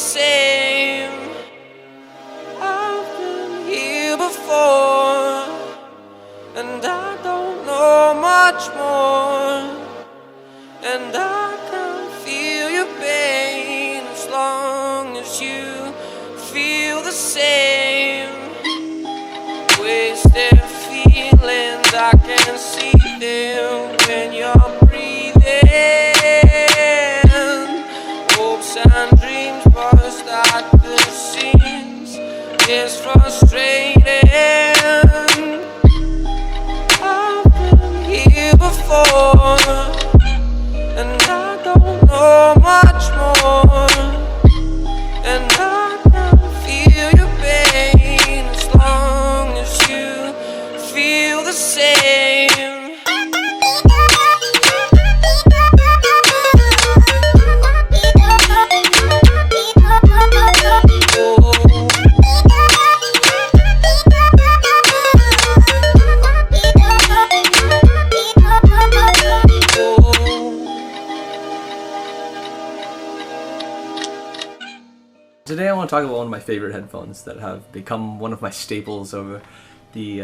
same. I've been here before, and I don't know much more, and I can feel your pain as long as you feel the same. Wasted feelings, I can see them when you're breathing. Hopes and dreams burst at the seams. It's frustrating. I've been here before, and I don't know much more, and I can feel your pain as long as you feel the same. Today I want to talk about one of my favorite headphones that have become one of my staples over the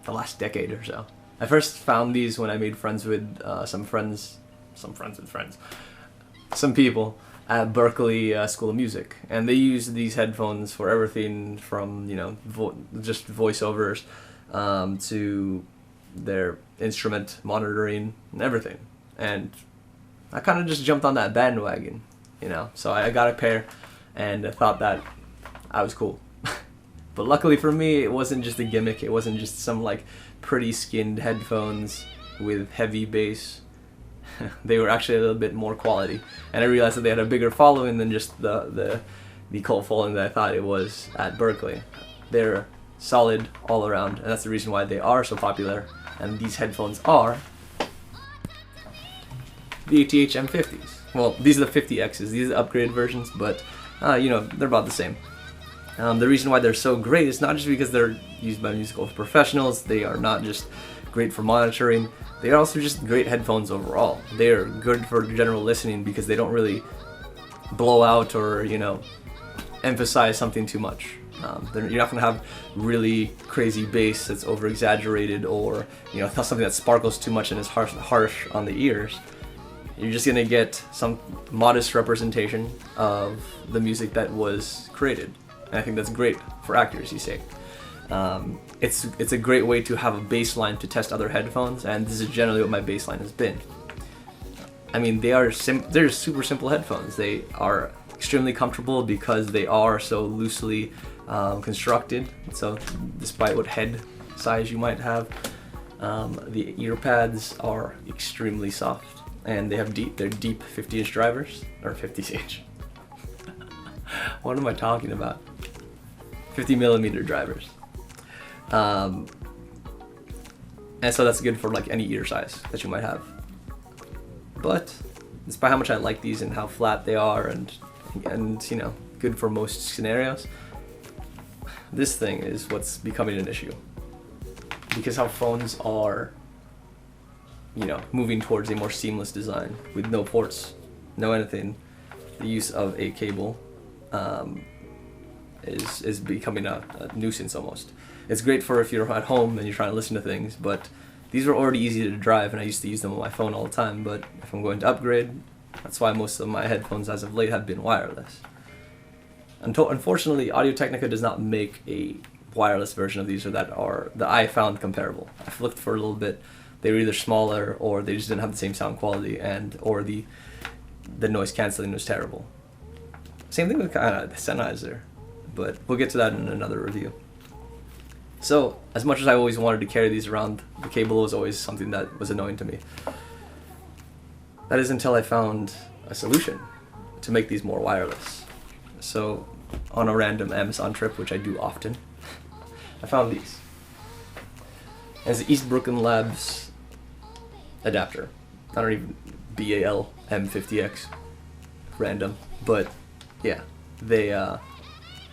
last decade or so. I first found these when I made friends with some people at Berkeley School of Music, and they used these headphones for everything from, you know, just voiceovers to their instrument monitoring and everything. And I kind of just jumped on that bandwagon, you know, so I got a pair. And I thought that I was cool. But luckily for me, it wasn't just a gimmick. It wasn't just some like pretty skinned headphones with heavy bass. They were actually a little bit more quality. And I realized that they had a bigger following than just the cult following that I thought it was at Berkeley. They're solid all around, and that's the reason why they are so popular. And these headphones are the ATH-M50s. Well, these are the 50Xs. These are the upgraded versions, but you know, they're about the same. The reason why they're so great is not just because they're used by musical professionals. They are not just great for monitoring. They are also just great headphones overall. They are good for general listening because they don't really blow out or, you know, emphasize something too much. You're not going to have really crazy bass that's over-exaggerated, or, you know, something that sparkles too much and is harsh on the ears. You're just going to get some modest representation of the music that was created. And I think that's great for accuracy's sake. It's a great way to have a baseline to test other headphones, and this is generally what my baseline has been. I mean, they're super simple headphones. They are extremely comfortable because they are so loosely constructed. So despite what head size you might have, the ear pads are extremely soft. And they're deep 50-inch drivers, or 50-inch. What am I talking about? 50mm drivers. And so that's good for like any ear size that you might have. But despite how much I like these and how flat they are, and you know, good for most scenarios, this thing is what's becoming an issue. Because how phones are, you know, moving towards a more seamless design with no ports, no anything. The use of a cable is becoming a nuisance almost. It's great for if you're at home and you're trying to listen to things, but these are already easy to drive, and I used to use them on my phone all the time. But if I'm going to upgrade, that's why most of my headphones as of late have been wireless. Unfortunately, Audio-Technica does not make a wireless version of these, or that I found comparable. I've looked for a little bit. They were either smaller, or they just didn't have the same sound quality, or the noise cancelling was terrible. Same thing with the Sennheiser, but we'll get to that in another review. So, as much as I always wanted to carry these around, the cable was always something that was annoying to me. That is until I found a solution to make these more wireless. So, on a random Amazon trip, which I do often, I found these. It's the East Brooklyn Labs adapter. I don't even BAL-M50X, random, but yeah, they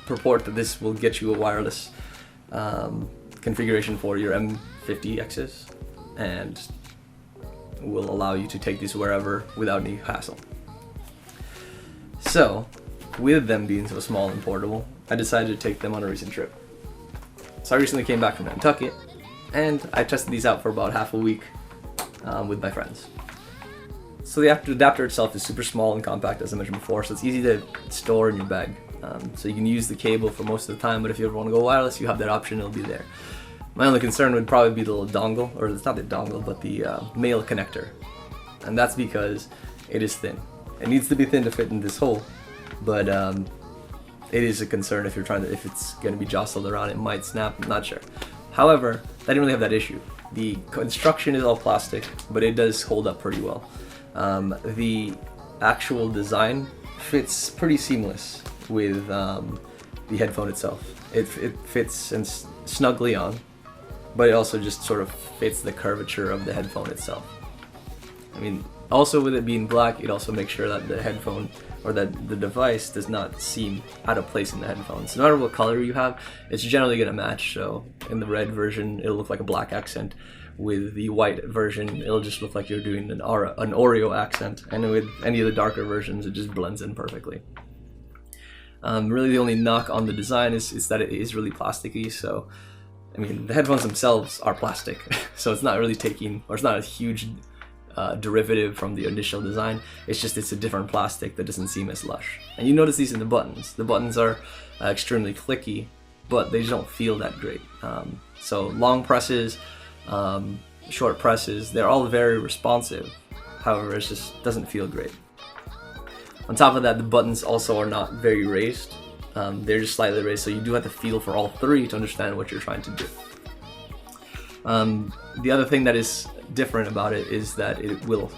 purport that this will get you a wireless configuration for your M50Xs, and will allow you to take these wherever without any hassle. So, with them being so small and portable, I decided to take them on a recent trip. So I recently came back from Nantucket, and I tested these out for about half a week with my friends. So the adapter itself is super small and compact, as I mentioned before, so it's easy to store in your bag. So you can use the cable for most of the time, but if you ever want to go wireless, you have that option, it'll be there. My only concern would probably be the little dongle, or it's not the dongle, but the male connector. And that's because it is thin. It needs to be thin to fit in this hole, but it is a concern if it's going to be jostled around, it might snap, I'm not sure. However, I didn't really have that issue. The construction is all plastic, but it does hold up pretty well. The actual design fits pretty seamless with the headphone itself. It fits and snugly on, but it also just sort of fits the curvature of the headphone itself. I mean, also with it being black, it also makes sure that the headphone or that the device does not seem out of place in the headphones. No matter what color you have, it's generally going to match. So in the red version, it'll look like a black accent. With the white version, it'll just look like you're doing an Oreo accent. And with any of the darker versions, it just blends in perfectly. Really the only knock on the design is that it is really plasticky. So, I mean, the headphones themselves are plastic. So it's not really it's not a huge derivative from the initial design. It's a different plastic that doesn't seem as lush. And you notice these in the buttons. The buttons are extremely clicky, but they don't feel that great. So long presses, short presses, they're all very responsive. However, it just doesn't feel great. On top of that, the buttons also are not very raised. They're just slightly raised, so you do have to feel for all three to understand what you're trying to do. The other thing that is different about it is that it will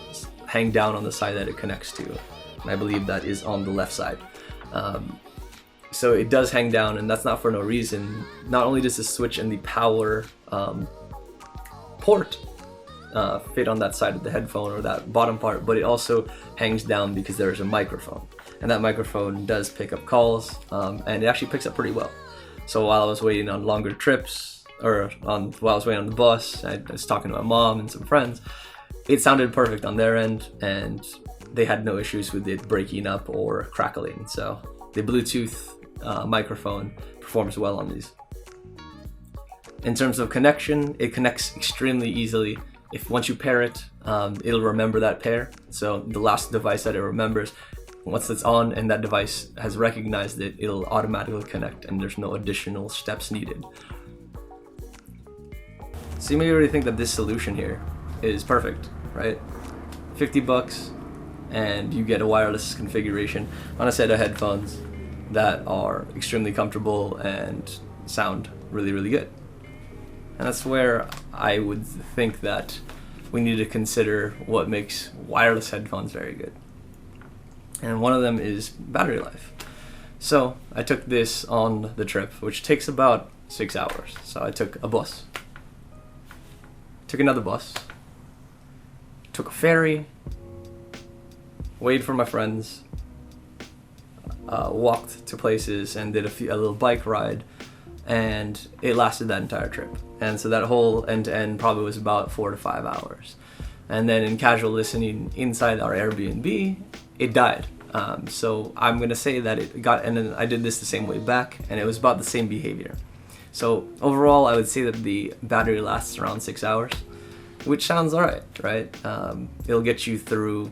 hang down on the side that it connects to, and I believe that is on the left side. So it does hang down, and that's not for no reason. Not only does the switch and the power port fit on that side of the headphone or that bottom part, but it also hangs down because there's a microphone, and that microphone does pick up calls, and it actually picks up pretty well. So while I was waiting on longer trips, while I was waiting on the bus, I was talking to my mom and some friends, it sounded perfect on their end, and they had no issues with it breaking up or crackling. So the Bluetooth microphone performs well on these. In terms of connection, it connects extremely easily. Once you pair it, it'll remember that pair. So the last device that it remembers, once it's on and that device has recognized it, it'll automatically connect, and there's no additional steps needed. So you may already think that this solution here is perfect, right? $50 and you get a wireless configuration on a set of headphones that are extremely comfortable and sound really, really good. And that's where I would think that we need to consider what makes wireless headphones very good. And one of them is battery life. So I took this on the trip, which takes about 6 hours. So I took a bus, took another bus, took a ferry, waited for my friends, walked to places, and did a little bike ride, and it lasted that entire trip. And so that whole end-to-end probably was about 4 to 5 hours. And then in casual listening inside our Airbnb, it died. So I'm gonna say that and then I did this the same way back, and it was about the same behavior. So overall, I would say that the battery lasts around 6 hours, which sounds alright, right? It'll get you through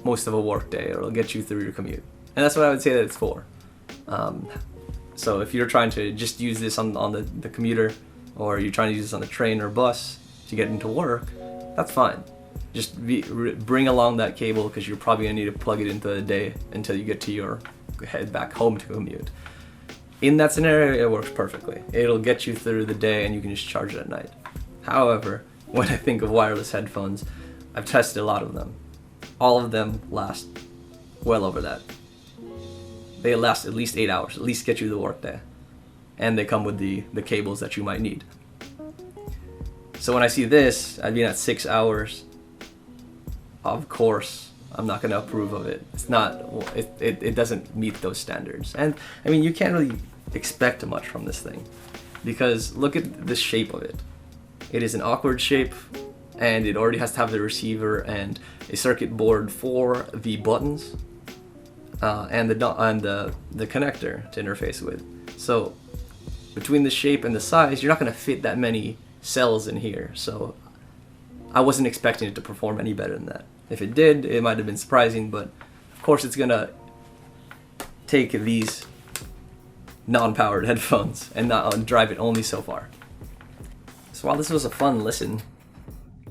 most of a work day, or it'll get you through your commute. And that's what I would say that it's for. So if you're trying to just use this on the commuter, or you're trying to use this on the train or bus to get into work, that's fine. Just bring along that cable, because you're probably gonna need to plug it into the day until you get to head back home to commute. In that scenario, it works perfectly. It'll get you through the day, and you can just charge it at night. However, when I think of wireless headphones, I've tested a lot of them. All of them last well over that. They last at least 8 hours, at least get you the work day. And they come with the cables that you might need. So when I see this, I'd be at 6 hours. Of course, I'm not gonna approve of it. It doesn't meet those standards. And I mean, you can't really expect much from this thing, because look at the shape of it. It is an awkward shape, and it already has to have the receiver and a circuit board for the buttons. and the connector to interface with. So between the shape and the size, you're not going to fit that many cells in here. So I wasn't expecting it to perform any better than that. If it did, it might have been surprising, but of course it's going to take these non-powered headphones and not drive it only so far. So while this was a fun listen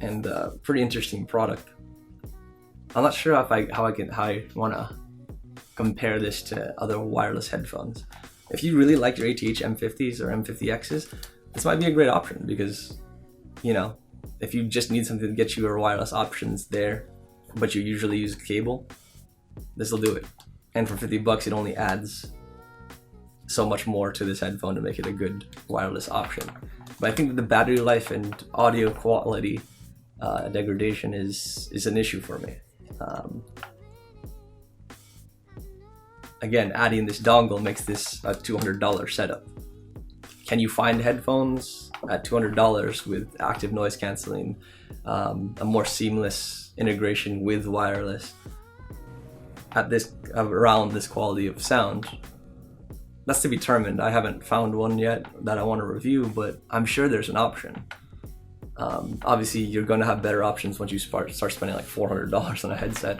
and a pretty interesting product, I'm not sure how I want to compare this to other wireless headphones. If you really like your ATH-M50s or M50Xs, this might be a great option because, you know, if you just need something to get you your wireless options there, but you usually use cable, this will do it. And for $50, it only adds so much more to this headphone to make it a good wireless option. But I think that the battery life and audio quality degradation is an issue for me. Again, adding this dongle makes this a $200 setup. Can you find headphones at $200 with active noise canceling, a more seamless integration with wireless at this around this quality of sound? That's to be determined. I haven't found one yet that I want to review, but I'm sure there's an option. Obviously, you're going to have better options once you start spending like $400 on a headset.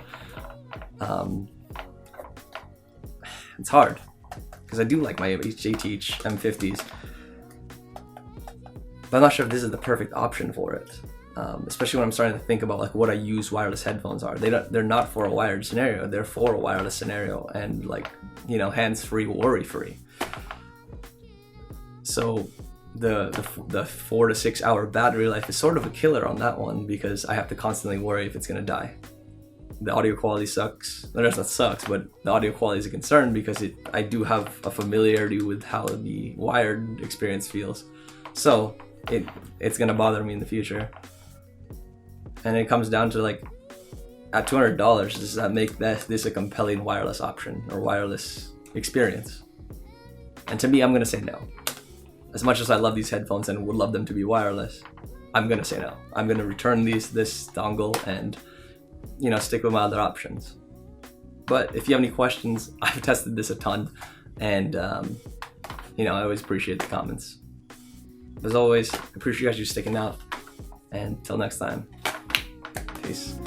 It's hard because I do like my ATH-M50s, but I'm not sure if this is the perfect option for it. Especially when I'm starting to think about like what I use wireless headphones are. They're not for a wired scenario. They're for a wireless scenario and, like, you know, hands-free, worry-free. So the 4 to 6 hour battery life is sort of a killer on that one because I have to constantly worry if it's gonna die. The audio quality sucks. No, that sucks, but the audio quality is a concern because I do have a familiarity with how the wired experience feels. So it's gonna bother me in the future. And it comes down to, like, at $200, does that make this a compelling wireless option or wireless experience? And to me, I'm gonna say no. As much as I love these headphones and would love them to be wireless, I'm gonna say no. I'm gonna return this dongle and, you know, stick with my other options. But if you have any questions, I've tested this a ton, and you know, I always appreciate the comments. As always, I appreciate you guys sticking out, and until next time, peace.